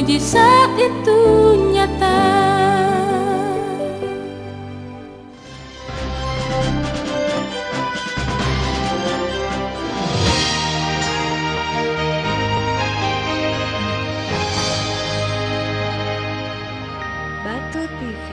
mujizat itu nyata. Batu TV.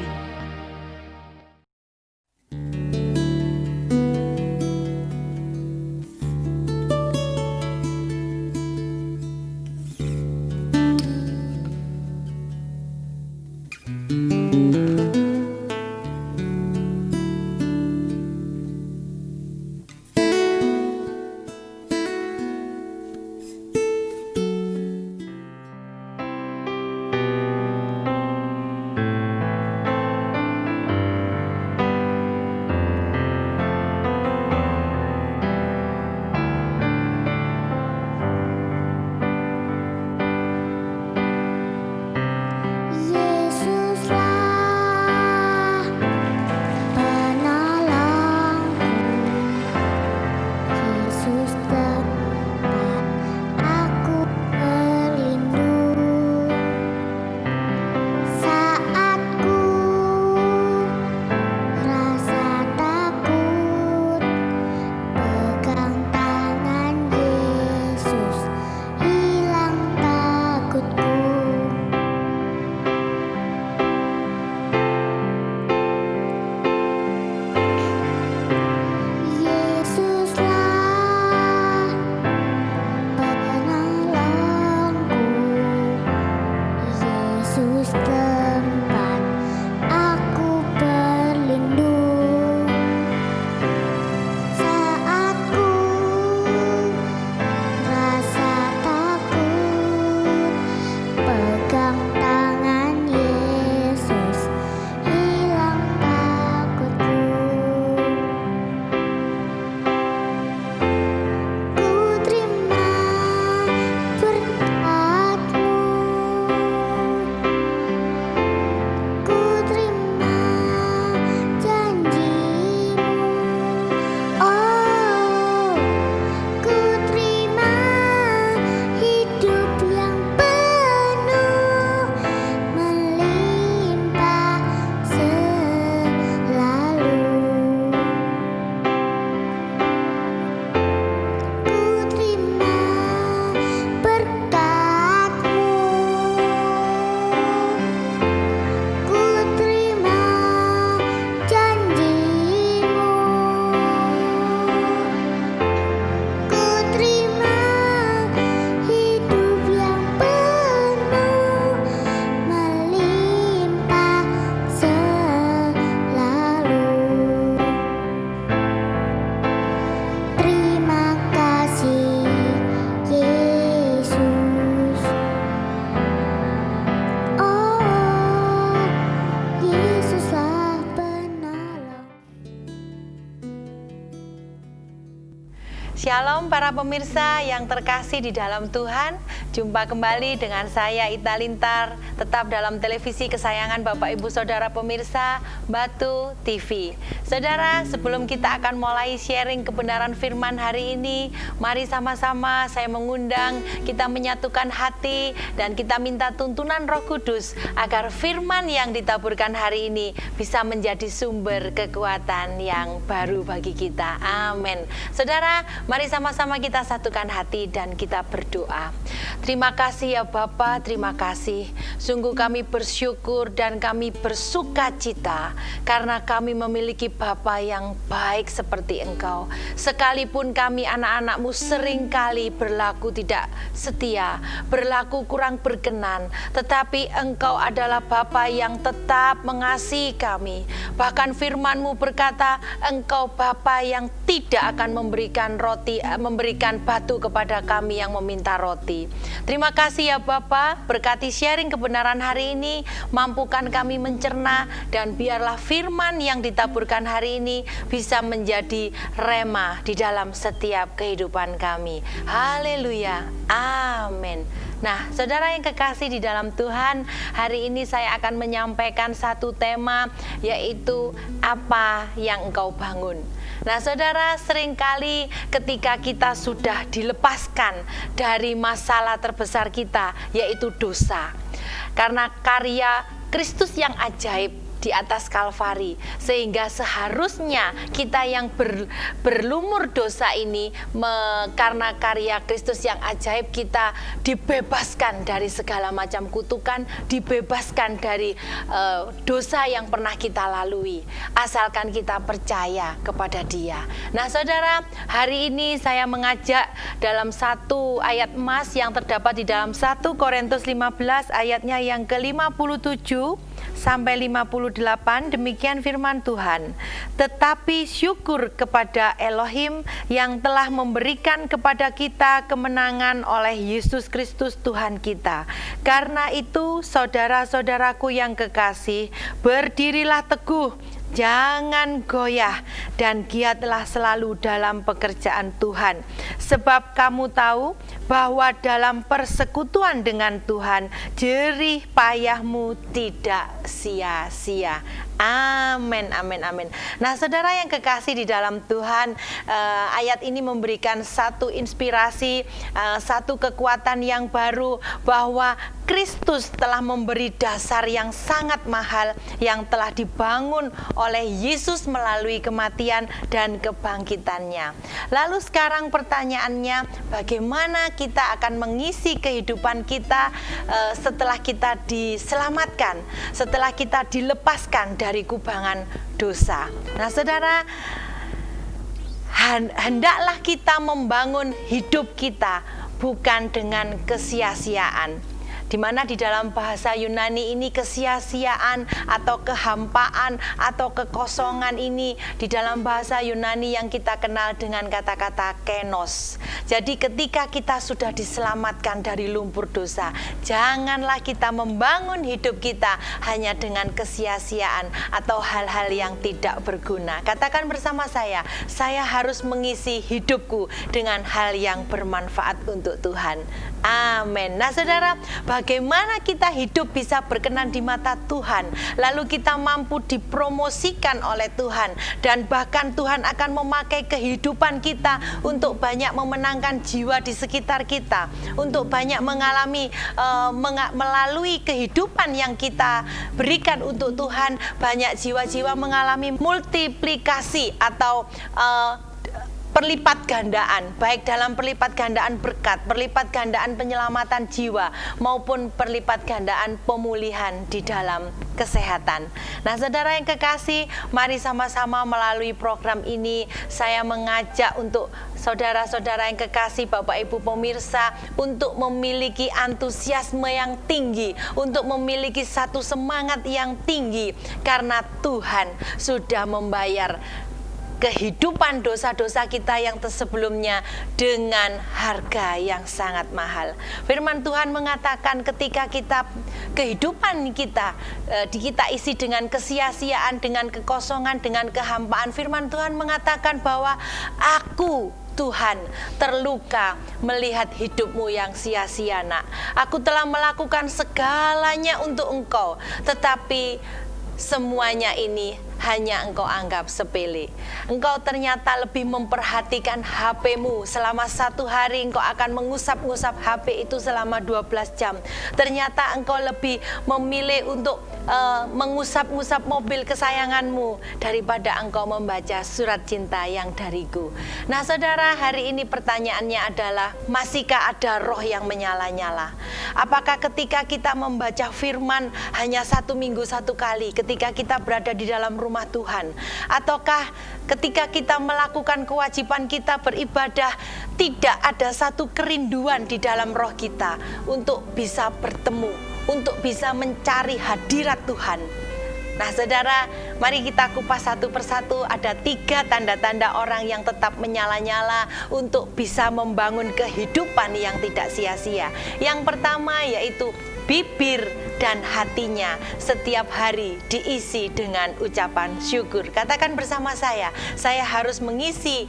Shalom para pemirsa yang terkasih di dalam Tuhan. Jumpa kembali dengan saya Ita Lintar, tetap dalam televisi kesayangan Bapak Ibu Saudara pemirsa Batu TV. Saudara, sebelum kita akan mulai sharing kebenaran firman hari ini, mari sama-sama saya mengundang kita menyatukan hati dan kita minta tuntunan Roh Kudus agar firman yang ditaburkan hari ini bisa menjadi sumber kekuatan yang baru bagi kita. Amin. Saudara, mari sama-sama kita satukan hati dan kita berdoa. Terima kasih ya Bapa, terima kasih. Sungguh kami bersyukur dan kami bersuka cita karena kami memiliki Bapa yang baik seperti Engkau. Sekalipun kami anak-anak-Mu seringkali berlaku tidak setia, berlaku kurang berkenan, tetapi Engkau adalah Bapa yang tetap mengasihi kami. Bahkan firman-Mu berkata, Engkau Bapa yang tidak akan memberikan roti, memberikan batu kepada kami yang meminta roti. Terima kasih ya Bapa, berkati sharing kebenaran hari ini, mampukan kami mencerna dan biarlah firman yang ditaburkan hari ini bisa menjadi rema di dalam setiap kehidupan kami. Haleluya, amin. Nah, saudara yang kekasih di dalam Tuhan, hari ini saya akan menyampaikan satu tema, yaitu apa yang engkau bangun. Nah, saudara, seringkali ketika kita sudah dilepaskan dari masalah terbesar kita, yaitu dosa. karena karya Kristus yang ajaib di atas Kalvari, sehingga seharusnya kita yang berlumur dosa ini karena karya Kristus yang ajaib, kita dibebaskan dari segala macam kutukan, dibebaskan dari dosa yang pernah kita lalui, asalkan kita percaya kepada Dia. Nah saudara, hari ini saya mengajak dalam satu ayat emas yang terdapat di dalam 1 Korintus 15 ayatnya yang ke-57 sampai 58, demikian firman Tuhan. Tetapi syukur kepada Elohim yang telah memberikan kepada kita kemenangan oleh Yesus Kristus Tuhan kita. Karena itu saudara-saudaraku yang kekasih, berdirilah teguh, jangan goyah, dan giatlah selalu dalam pekerjaan Tuhan. Sebab kamu tahu bahwa dalam persekutuan dengan Tuhan, jerih payahmu tidak sia-sia. Amin, amin, amin. Nah saudara yang kekasih di dalam Tuhan, ayat ini memberikan satu inspirasi, satu kekuatan yang baru, bahwa Kristus telah memberi dasar yang sangat mahal yang telah dibangun oleh Yesus melalui kematian dan kebangkitannya. Lalu sekarang pertanyaannya, bagaimana kita akan mengisi kehidupan kita setelah kita diselamatkan, setelah kita dilepaskan dari kubangan dosa. Nah saudara, hendaklah kita membangun hidup kita bukan dengan kesia-siaan. Di mana di dalam bahasa Yunani ini kesia-siaan atau kehampaan atau kekosongan ini di dalam bahasa Yunani yang kita kenal dengan kata-kata kenos. Jadi ketika kita sudah diselamatkan dari lumpur dosa, janganlah kita membangun hidup kita hanya dengan kesia-siaan atau hal-hal yang tidak berguna. Katakan bersama saya harus mengisi hidupku dengan hal yang bermanfaat untuk Tuhan. Amin. Nah saudara, bagaimana kita hidup bisa berkenan di mata Tuhan, lalu kita mampu dipromosikan oleh Tuhan, dan bahkan Tuhan akan memakai kehidupan kita untuk banyak memenangkan jiwa di sekitar kita, untuk banyak mengalami melalui kehidupan yang kita berikan untuk Tuhan, banyak jiwa-jiwa mengalami multiplikasi atau perlipat gandaan, baik dalam perlipat gandaan berkat, perlipat gandaan penyelamatan jiwa, maupun perlipat gandaan pemulihan di dalam kesehatan. Nah saudara yang kekasih, mari sama-sama melalui program ini saya mengajak untuk saudara-saudara yang kekasih, Bapak Ibu pemirsa, untuk memiliki antusiasme yang tinggi, untuk memiliki satu semangat yang tinggi, karena Tuhan sudah membayar kehidupan dosa-dosa kita yang sebelumnya dengan harga yang sangat mahal. Firman Tuhan mengatakan ketika kehidupan kita isi dengan kesia-siaan, dengan kekosongan, dengan kehampaan, firman Tuhan mengatakan bahwa aku Tuhan terluka melihat hidupmu yang sia-sia, nak. Aku telah melakukan segalanya untuk engkau, tetapi semuanya ini hanya engkau anggap sepele. Engkau ternyata lebih memperhatikan HP-mu. Selama satu hari engkau akan mengusap-ngusap HP itu selama 12 jam. Ternyata engkau lebih memilih untuk mengusap-ngusap mobil kesayanganmu daripada engkau membaca surat cinta yang dariku. Nah saudara, hari ini pertanyaannya adalah, masihkah ada roh yang menyala-nyala? Apakah ketika kita membaca firman hanya 1 minggu 1 kali ketika kita berada di dalam rumah Tuhan, ataukah ketika kita melakukan kewajiban kita beribadah, tidak ada satu kerinduan di dalam roh kita untuk bisa bertemu, untuk bisa mencari hadirat Tuhan? Nah saudara, mari kita kupas satu persatu. Ada 3 tanda-tanda orang yang tetap menyala-nyala untuk bisa membangun kehidupan yang tidak sia-sia. Yang pertama yaitu bibir dan hatinya setiap hari diisi dengan ucapan syukur. Katakan bersama saya harus mengisi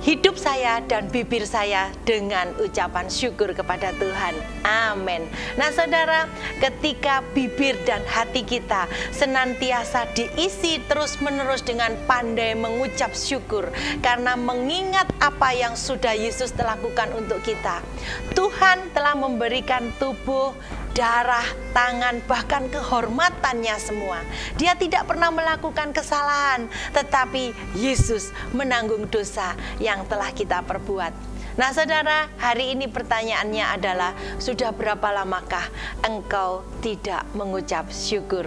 hidup saya dan bibir saya dengan ucapan syukur kepada Tuhan. Amin. Nah saudara, ketika bibir dan hati kita senantiasa diisi terus-menerus dengan pandai mengucap syukur, karena mengingat apa yang sudah Yesus lakukan untuk kita. Tuhan telah memberikan tubuh darah, tangan, bahkan kehormatannya semua. Dia tidak pernah melakukan kesalahan, tetapi Yesus menanggung dosa yang telah kita perbuat. Nah saudara, hari ini pertanyaannya adalah, sudah berapa lamakah engkau tidak mengucap syukur?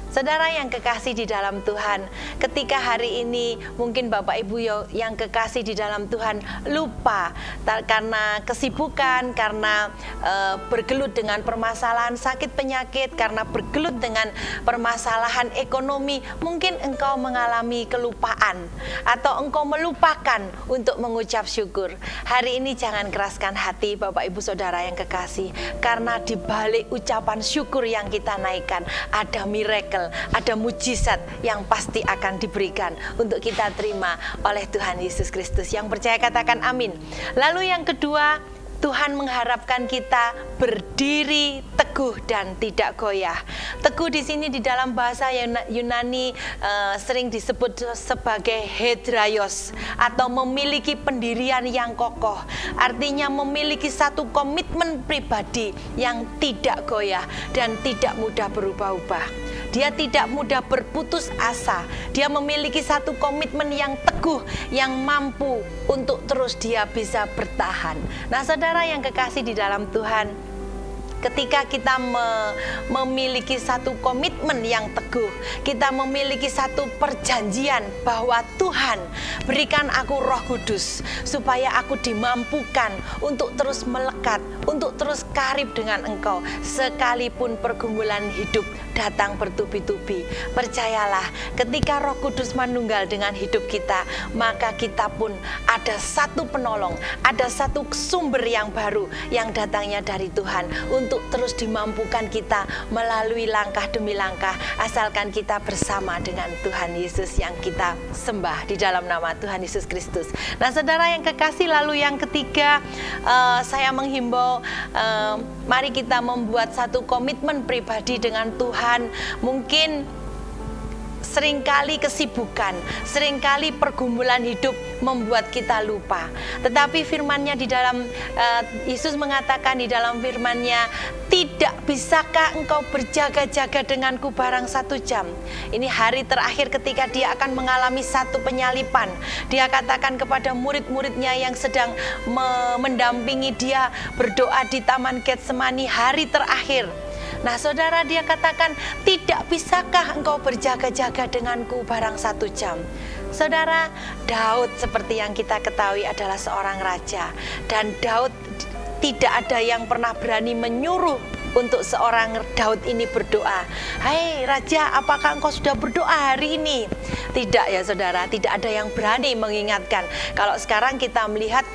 Saudara yang kekasih di dalam Tuhan, ketika hari ini mungkin Bapak Ibu yang kekasih di dalam Tuhan lupa karena kesibukan, karena bergelut dengan permasalahan sakit penyakit, karena bergelut dengan permasalahan ekonomi, mungkin engkau mengalami kelupaan atau engkau melupakan untuk mengucap syukur. Hari ini jangan keraskan hati Bapak Ibu Saudara yang kekasih, karena di balik ucapan syukur yang kita naikkan ada miracle, ada mujizat yang pasti akan diberikan untuk kita terima oleh Tuhan Yesus Kristus. Yang percaya katakan amin. Lalu yang kedua, Tuhan mengharapkan kita berdiri teguh dan tidak goyah. Teguh di sini di dalam bahasa Yunani sering disebut sebagai hedraios, atau memiliki pendirian yang kokoh. Artinya memiliki satu komitmen pribadi yang tidak goyah dan tidak mudah berubah-ubah. Dia tidak mudah berputus asa. Dia memiliki satu komitmen yang teguh, yang mampu untuk terus dia bisa bertahan. Nah saudara yang kekasih di dalam Tuhan, ketika kita memiliki satu komitmen yang teguh, kita memiliki satu perjanjian bahwa Tuhan, berikan aku Roh Kudus supaya aku dimampukan untuk terus melekat, untuk terus karib dengan Engkau sekalipun pergumulan hidup datang bertubi-tubi. Percayalah, ketika Roh Kudus manunggal dengan hidup kita, maka kita pun ada satu penolong, ada satu sumber yang baru yang datangnya dari Tuhan untuk terus dimampukan kita melalui langkah demi langkah, asalkan kita bersama dengan Tuhan Yesus yang kita sembah di dalam nama Tuhan Yesus Kristus. Nah saudara yang kekasih, lalu yang ketiga, saya menghimbau, mari kita membuat satu komitmen pribadi dengan Tuhan. Mungkin seringkali kesibukan, seringkali pergumulan hidup membuat kita lupa. Tetapi firman-Nya di dalam Yesus mengatakan di dalam firman-Nya, tidak bisakah engkau berjaga-jaga denganku barang 1 jam? Ini hari terakhir ketika dia akan mengalami satu penyalipan. Dia katakan kepada murid-muridnya yang sedang mendampingi dia berdoa di Taman Getsemani, hari terakhir. Nah saudara, dia katakan, tidak bisakah engkau berjaga-jaga denganku barang 1 jam? Saudara, Daud seperti yang kita ketahui adalah seorang raja. Dan Daud tidak ada yang pernah berani menyuruh untuk seorang Daud ini berdoa. Hai raja, apakah engkau sudah berdoa hari ini? Tidak ya saudara, tidak ada yang berani mengingatkan. Kalau sekarang kita melihat,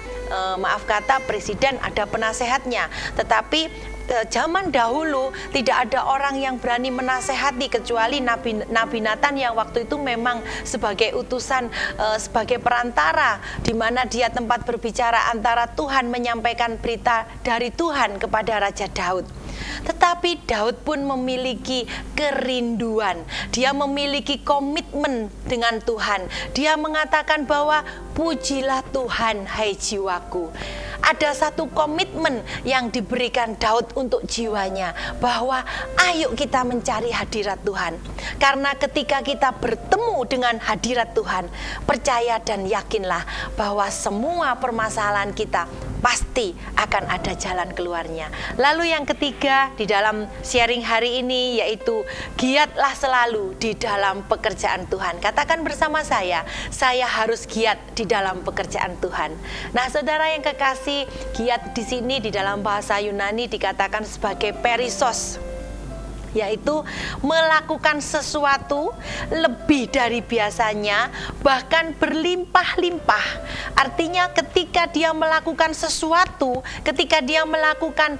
maaf kata, presiden ada penasehatnya. Tetapi zaman dahulu tidak ada orang yang berani menasehati kecuali Nabi Nathan yang waktu itu memang sebagai utusan, sebagai perantara, di mana dia tempat berbicara antara Tuhan, menyampaikan berita dari Tuhan kepada Raja Daud. Tetapi Daud pun memiliki kerinduan. Dia memiliki komitmen dengan Tuhan. Dia mengatakan bahwa pujilah Tuhan hai jiwaku. Ada satu komitmen yang diberikan Daud untuk jiwanya, bahwa ayo kita mencari hadirat Tuhan. Karena ketika kita bertemu dengan hadirat Tuhan, percaya dan yakinlah bahwa semua permasalahan kita pasti akan ada jalan keluarnya. Lalu yang ketiga di dalam sharing hari ini, yaitu giatlah selalu di dalam pekerjaan Tuhan. Katakan bersama saya harus giat di dalam pekerjaan Tuhan. Nah saudara yang kekasih, giat di sini di dalam bahasa Yunani dikatakan sebagai perisos, yaitu melakukan sesuatu lebih dari biasanya, bahkan berlimpah-limpah. Artinya ketika dia melakukan sesuatu, ketika dia melakukan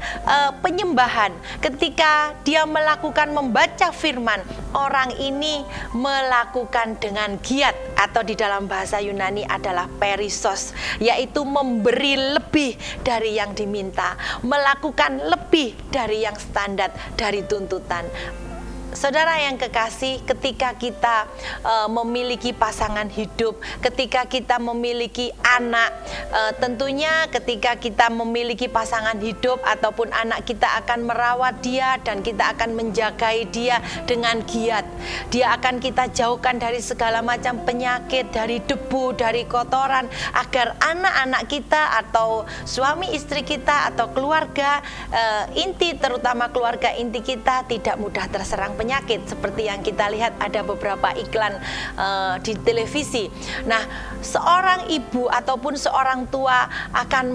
penyembahan, ketika dia melakukan membaca firman, orang ini melakukan dengan giat, atau di dalam bahasa Yunani adalah perisos, yaitu memberi lebih dari yang diminta, melakukan lebih dari yang standar, dari tuntutan. Saudara yang kekasih, ketika kita memiliki pasangan hidup, ketika kita memiliki anak, tentunya ketika kita memiliki pasangan hidup ataupun anak, kita akan merawat dia dan kita akan menjagai dia dengan giat. Dia akan kita jauhkan dari segala macam penyakit, dari debu, dari kotoran, agar anak-anak kita atau suami istri kita atau keluarga inti, terutama keluarga inti kita, tidak mudah terserang penyakit seperti yang kita lihat ada beberapa iklan di televisi. Nah, seorang ibu ataupun seorang tua akan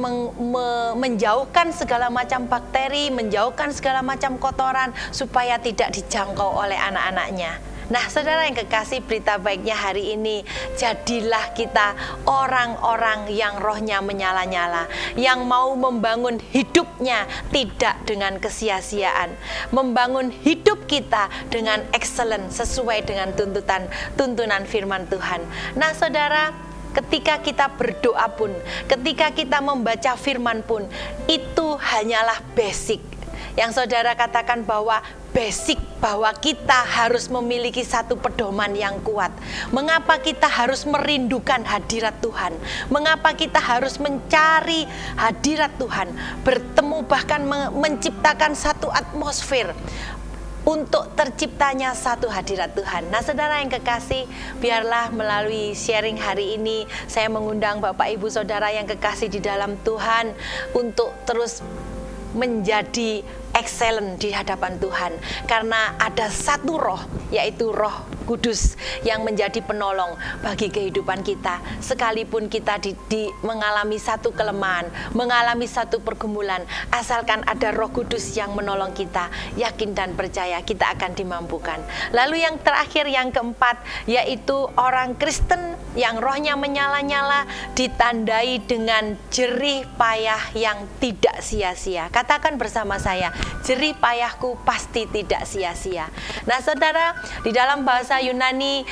menjauhkan segala macam bakteri, menjauhkan segala macam kotoran supaya tidak dijangkau oleh anak-anaknya. Nah, saudara yang kekasih, berita baiknya hari ini, jadilah kita orang-orang yang rohnya menyala-nyala, yang mau membangun hidupnya tidak dengan kesia-siaan, membangun hidup kita dengan excellent, sesuai dengan tuntunan firman Tuhan. Nah, saudara, ketika kita berdoa pun, ketika kita membaca firman pun, itu hanyalah basic. Yang saudara katakan bahwa basic, bahwa kita harus memiliki satu pedoman yang kuat. Mengapa kita harus merindukan hadirat Tuhan? Mengapa kita harus mencari hadirat Tuhan? Bertemu, bahkan menciptakan satu atmosfer untuk terciptanya satu hadirat Tuhan. Nah, saudara yang kekasih, biarlah melalui sharing hari ini saya mengundang Bapak Ibu Saudara yang kekasih di dalam Tuhan untuk terus menjadi excellent di hadapan Tuhan, karena ada satu roh, yaitu Roh Kudus yang menjadi penolong bagi kehidupan kita. Sekalipun kita mengalami satu kelemahan, mengalami satu pergumulan, asalkan ada Roh Kudus yang menolong kita, yakin dan percaya kita akan dimampukan. Lalu yang terakhir, yang keempat, yaitu orang Kristen yang rohnya menyala-nyala ditandai dengan jerih payah yang tidak sia-sia. Katakan bersama saya, jerih payahku pasti tidak sia-sia. Nah, saudara, di dalam bahasa Yunani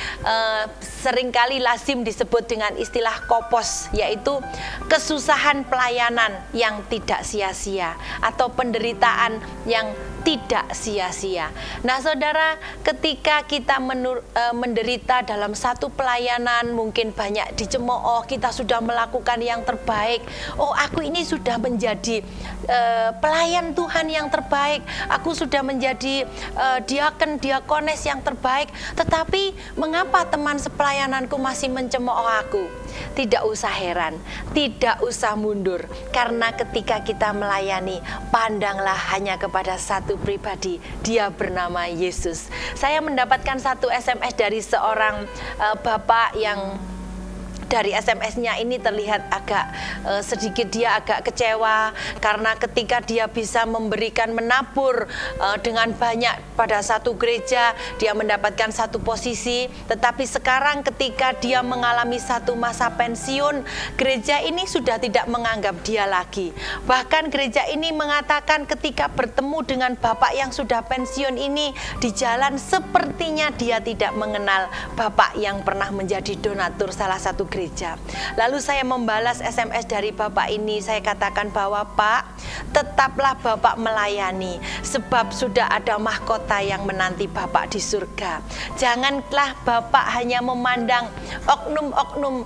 seringkali lazim disebut dengan istilah kopos, yaitu kesusahan pelayanan yang tidak sia-sia atau penderitaan yang tidak sia-sia. Nah, saudara, ketika kita menderita dalam satu pelayanan, mungkin banyak dicemooh, kita sudah melakukan yang terbaik. Oh, aku ini sudah menjadi pelayan Tuhan yang terbaik. Aku sudah menjadi diaken, diakones yang terbaik. Tetapi mengapa teman sepelayananku masih mencemooh aku? Tidak usah heran, tidak usah mundur, karena ketika kita melayani, pandanglah hanya kepada satu pribadi, dia bernama Yesus. Saya mendapatkan satu SMS dari seorang bapak yang dari SMS-nya ini terlihat agak sedikit dia agak kecewa, karena ketika dia bisa memberikan menabur dengan banyak pada satu gereja, dia mendapatkan satu posisi, tetapi sekarang ketika dia mengalami satu masa pensiun, gereja ini sudah tidak menganggap dia lagi. Bahkan gereja ini mengatakan ketika bertemu dengan bapak yang sudah pensiun ini di jalan, sepertinya dia tidak mengenal bapak yang pernah menjadi donatur salah satu gereja. Lalu saya membalas SMS dari bapak ini, saya katakan bahwa Pak, tetaplah bapak melayani, sebab sudah ada mahkota yang menanti bapak di surga. Janganlah bapak hanya memandang oknum-oknum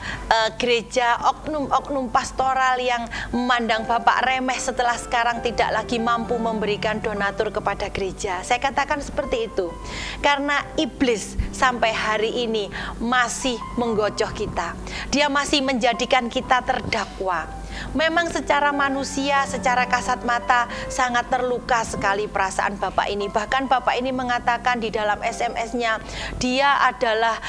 gereja, oknum-oknum pastoral yang memandang bapak remeh setelah sekarang tidak lagi mampu memberikan donatur kepada gereja. Saya katakan seperti itu karena iblis sampai hari ini masih menggocoh kita. Dia masih menjadikan kita terdakwa. Memang secara manusia, secara kasat mata sangat terluka sekali perasaan bapak ini. Bahkan bapak ini mengatakan di dalam SMS-nya, dia adalah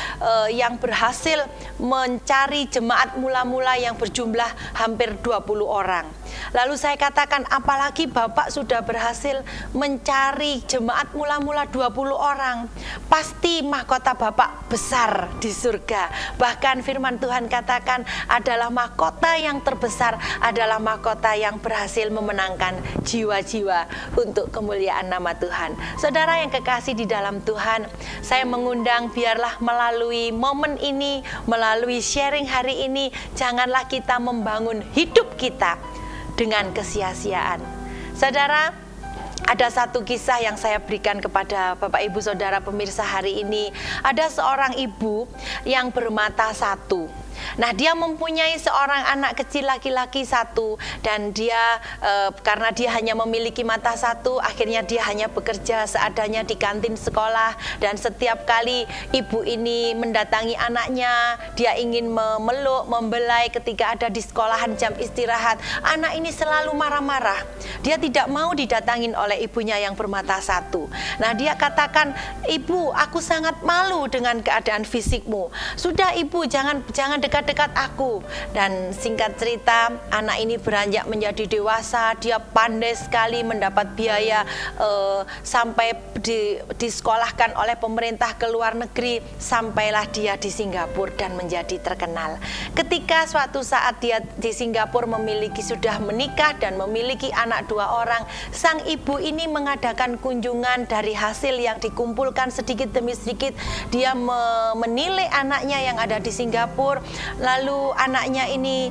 yang berhasil mencari jemaat mula-mula yang berjumlah hampir 20 orang. Lalu saya katakan, apalagi bapak sudah berhasil mencari jemaat mula-mula 20 orang, pasti mahkota bapak besar di surga. Bahkan firman Tuhan katakan adalah mahkota yang terbesar, adalah mahkota yang berhasil memenangkan jiwa-jiwa untuk kemuliaan nama Tuhan. Saudara yang kekasih di dalam Tuhan, saya mengundang biarlah melalui momen ini, melalui sharing hari ini, janganlah kita membangun hidup kita dengan kesia-siaan. Saudara, Ada satu kisah yang saya berikan kepada Bapak Ibu Saudara pemirsa hari ini. Ada seorang ibu yang bermata satu. Nah, dia mempunyai seorang anak kecil laki-laki satu, dan dia karena dia hanya memiliki mata satu, akhirnya dia hanya bekerja seadanya di kantin sekolah. Dan setiap kali ibu ini mendatangi anaknya, dia ingin memeluk, membelai ketika ada di sekolahan jam istirahat, anak ini selalu marah-marah. Dia tidak mau didatangin oleh ibunya yang bermata satu. Nah, dia katakan, "Ibu, aku sangat malu dengan keadaan fisikmu. Sudah ibu, jangan dekat-dekat aku." Dan singkat cerita, anak ini beranjak menjadi dewasa. Dia pandai sekali mendapat biaya sampai disekolahkan oleh pemerintah ke luar negeri. Sampailah dia di Singapura dan menjadi terkenal. Ketika suatu saat dia di Singapura sudah menikah dan memiliki anak 2 orang, sang ibu ini mengadakan kunjungan. Dari hasil yang dikumpulkan sedikit demi sedikit, dia menilai anaknya yang ada di Singapura. Lalu anaknya ini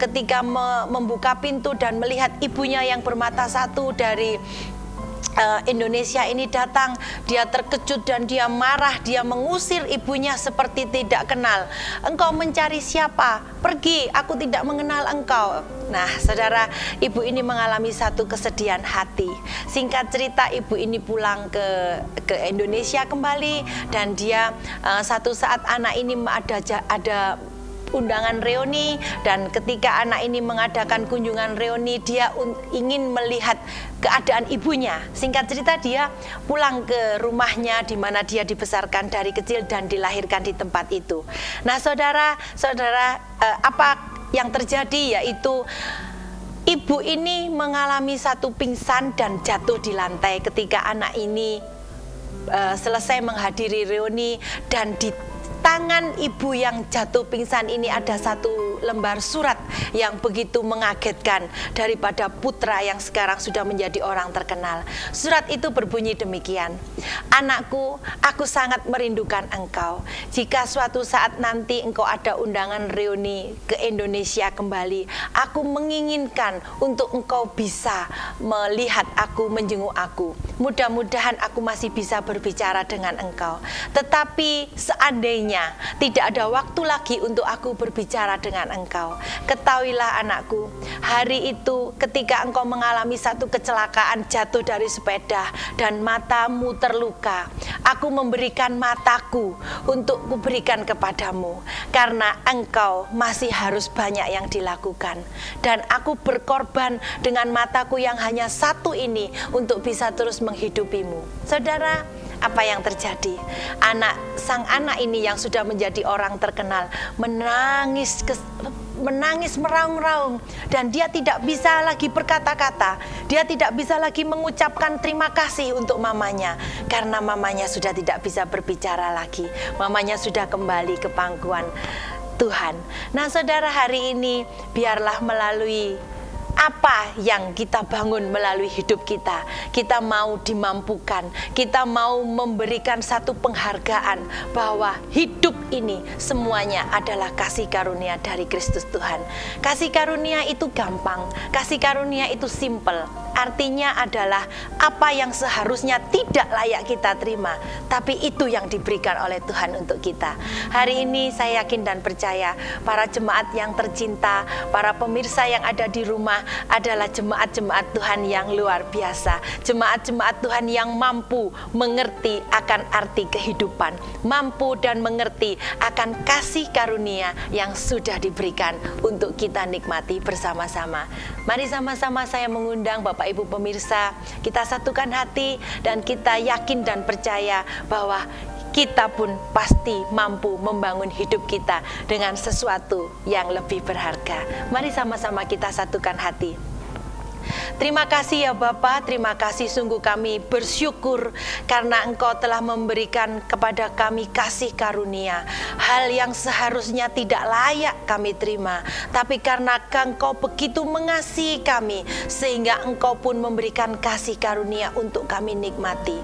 ketika membuka pintu dan melihat ibunya yang bermata satu dari Indonesia ini datang, dia terkejut dan dia marah. Dia mengusir ibunya seperti tidak kenal. "Engkau mencari siapa? Pergi, aku tidak mengenal engkau." Nah, saudara, ibu ini mengalami satu kesedihan hati. Singkat cerita, ibu ini pulang ke Indonesia kembali, dan dia satu saat anak ini ada undangan reuni, dan ketika anak ini mengadakan kunjungan reuni, dia ingin melihat keadaan ibunya. Singkat cerita, dia pulang ke rumahnya di mana dia dibesarkan dari kecil dan dilahirkan di tempat itu. Nah, saudara, apa yang terjadi yaitu ibu ini mengalami satu pingsan dan jatuh di lantai ketika anak ini selesai menghadiri reuni, dan di tangan ibu yang jatuh pingsan ini ada satu lembar surat yang begitu mengagetkan daripada putra yang sekarang sudah menjadi orang terkenal. Surat itu berbunyi demikian: "Anakku, aku sangat merindukan engkau. Jika suatu saat nanti engkau ada undangan reuni ke Indonesia kembali, aku menginginkan untuk engkau bisa melihat aku, menjenguk aku. Mudah-mudahan aku masih bisa berbicara dengan engkau. Tetapi seandainya tidak ada waktu lagi untuk aku berbicara dengan engkau, ketahuilah anakku, hari itu ketika engkau mengalami satu kecelakaan, jatuh dari sepeda dan matamu terluka, aku memberikan mataku untuk kuberikan kepadamu, karena engkau masih harus banyak yang dilakukan, dan aku berkorban dengan mataku yang hanya satu ini untuk bisa terus menghidupimu." Saudara, apa yang terjadi? Sang anak ini yang sudah menjadi orang terkenal menangis meraung-raung, dan dia tidak bisa lagi berkata-kata. Dia tidak bisa lagi mengucapkan terima kasih untuk mamanya, karena mamanya sudah tidak bisa berbicara lagi. Mamanya sudah kembali ke pangkuan Tuhan. Nah, saudara, hari ini biarlah melalui apa yang kita bangun melalui hidup kita, kita mau dimampukan, kita mau memberikan satu penghargaan bahwa hidup ini semuanya adalah kasih karunia dari Kristus Tuhan. Kasih karunia itu gampang, kasih karunia itu simple. Artinya adalah apa yang seharusnya tidak layak kita terima, tapi itu yang diberikan oleh Tuhan untuk kita. Hari ini saya yakin dan percaya para jemaat yang tercinta, para pemirsa yang ada di rumah adalah jemaat-jemaat Tuhan yang luar biasa. Jemaat-jemaat Tuhan yang mampu mengerti akan arti kehidupan, mampu dan mengerti akan kasih karunia yang sudah diberikan untuk kita nikmati bersama-sama. Mari sama-sama saya mengundang Bapak Ibu pemirsa, kita satukan hati dan kita yakin dan percaya bahwa kita pun pasti mampu membangun hidup kita dengan sesuatu yang lebih berharga. Mari sama-sama kita satukan hati. Terima kasih ya Bapa, terima kasih, sungguh kami bersyukur karena Engkau telah memberikan kepada kami kasih karunia, hal yang seharusnya tidak layak kami terima, tapi karena Engkau begitu mengasihi kami sehingga Engkau pun memberikan kasih karunia untuk kami nikmati.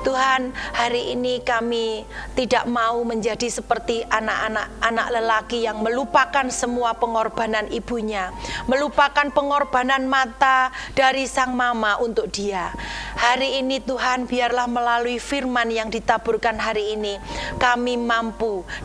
Tuhan, hari ini kami tidak mau menjadi seperti anak lelaki yang melupakan semua pengorbanan ibunya, melupakan pengorbanan mata, doa dari Sang Mama untuk dia. Hari ini Tuhan, biarlah melalui firman yang ditaburkan hari ini, kami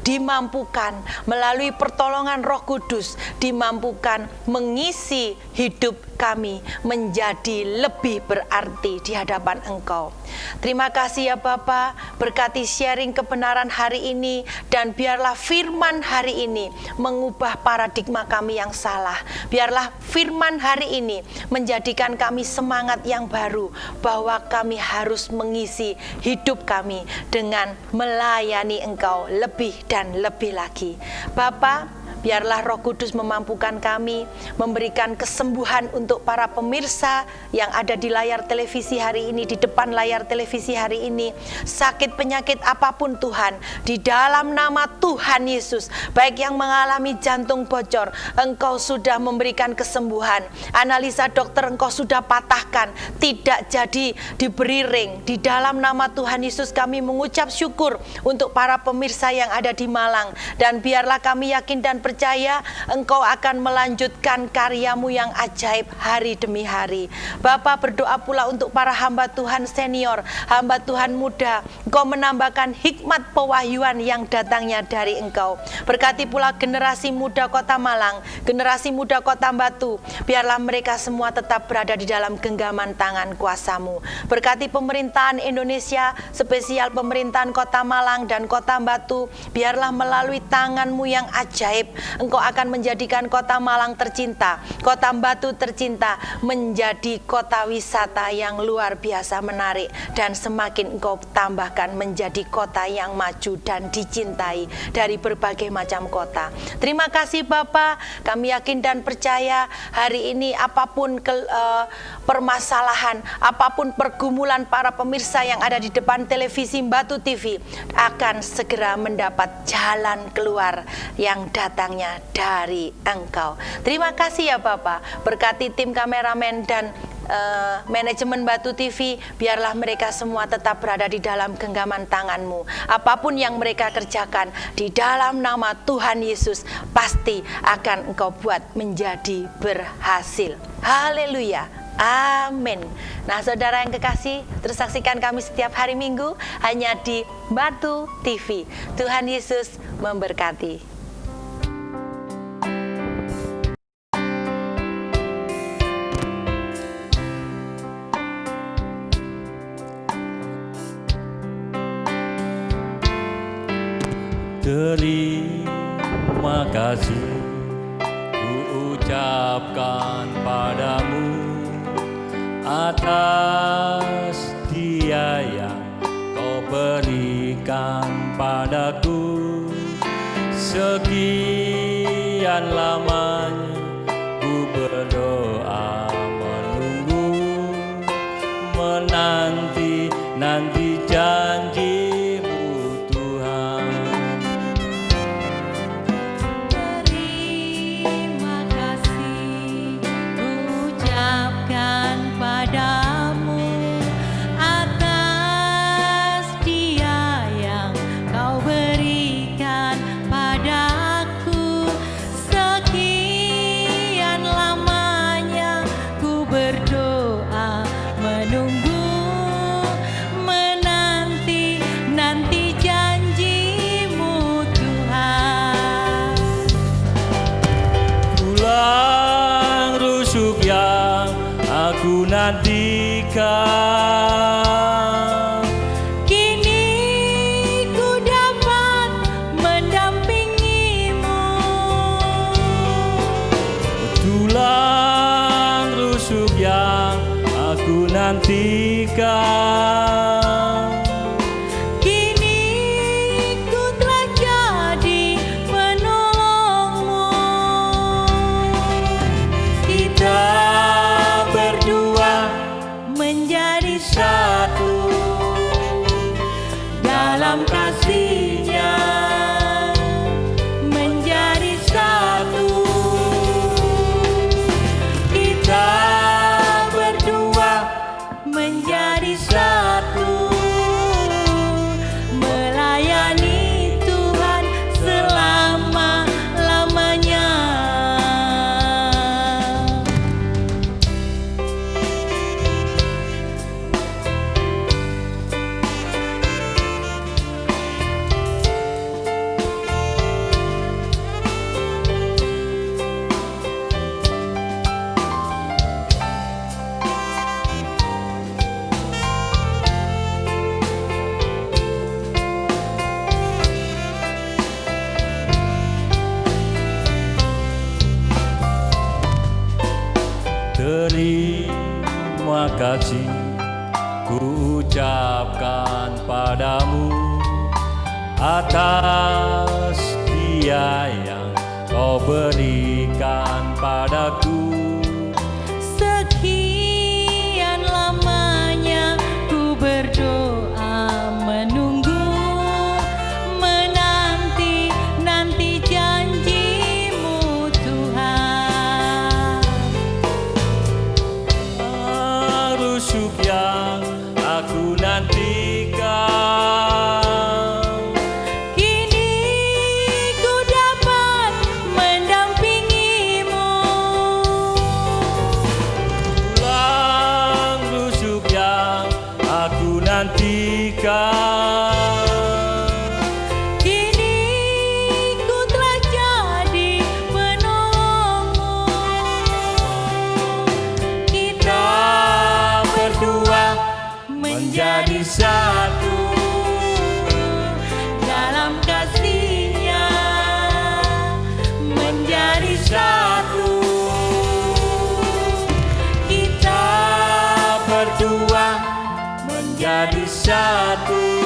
dimampukan melalui pertolongan Roh Kudus, dimampukan mengisi hidup kami menjadi lebih berarti di hadapan Engkau. Terima kasih ya Bapa, berkati sharing kebenaran hari ini, dan biarlah firman hari ini mengubah paradigma kami yang salah. Biarlah firman hari ini menjadikan kami semangat yang baru, bahwa kami harus mengisi hidup kami dengan melayani Engkau lebih dan lebih lagi. Bapa, biarlah Roh Kudus memampukan kami, memberikan kesembuhan untuk para pemirsa yang ada di layar televisi hari ini, di depan layar televisi hari ini. Sakit penyakit apapun Tuhan, di dalam nama Tuhan Yesus, baik yang mengalami jantung bocor, Engkau sudah memberikan kesembuhan. Analisa dokter Engkau sudah patahkan, tidak jadi diberi ring. Di dalam nama Tuhan Yesus kami mengucap syukur untuk para pemirsa yang ada di Malang, dan biarlah kami yakin dan percaya Engkau akan melanjutkan karyamu yang ajaib hari demi hari. Bapa, berdoa pula untuk para hamba Tuhan senior, hamba Tuhan muda. Engkau menambahkan hikmat pewahyuan yang datangnya dari Engkau. Berkati pula generasi muda Kota Malang, generasi muda Kota Batu. Biarlah mereka semua tetap berada di dalam genggaman tangan kuasa-Mu. Berkati pemerintahan Indonesia, spesial pemerintahan Kota Malang dan Kota Batu. Biarlah melalui tangan-Mu yang ajaib, Engkau akan menjadikan Kota Malang tercinta, Kota Batu tercinta, menjadi kota wisata yang luar biasa menarik, dan semakin Engkau tambahkan menjadi kota yang maju dan dicintai dari berbagai macam kota. Terima kasih Bapa, kami yakin dan percaya hari ini apapun permasalahan, apapun pergumulan para pemirsa yang ada di depan televisi Batu TV akan segera mendapat jalan keluar yang datangnya dari Engkau. Terima kasih ya Bapa, berkati tim kameramen dan manajemen Batu TV, biarlah mereka semua tetap berada di dalam genggaman tangan-Mu. Apapun yang mereka kerjakan di dalam nama Tuhan Yesus pasti akan Engkau buat menjadi berhasil. Haleluya. Amin. Nah saudara yang kekasih, terus saksikan kami setiap hari Minggu hanya di Batu TV. Tuhan Yesus memberkati. Terima kasih ku ucapkan padamu atas dia yang Kau berikan padaku. Sekian lamanya ku berdoa menunggu, menanti janji-Mu Tuhan. Terima kasih ucapkan padamu atas dia yang Kau berikan padaku. Sekian lamanya ku berdoa menunggu, menanti janji-Mu Tuhan. Tulang rusuk yang aku nantikan, Kini ku dapat mendampingi-Mu. tulang rusuk yang aku nantikan. Kini ku telah jadi penolong-Mu. Kita berdua Menjadi satu dalam kasih-Nya, menjadi satu. kita berdua Menjadi satu, melayani Tuhan selama-lamanya. kasih ku ucapkan padamu atas dia yang kau berikan padaku. Sekian lamanya ku berdoa menunggu, menanti janjimu Tuhan. Rusuk yang aku nantikan, Kini ku dapat mendampingimu. pulang rusuk yang aku nantikan. Kini ku telah jadi penolongmu. Kita Berdua menjadi satu dalam kasih-Nya, menjadi satu. kita berdua menjadi satu.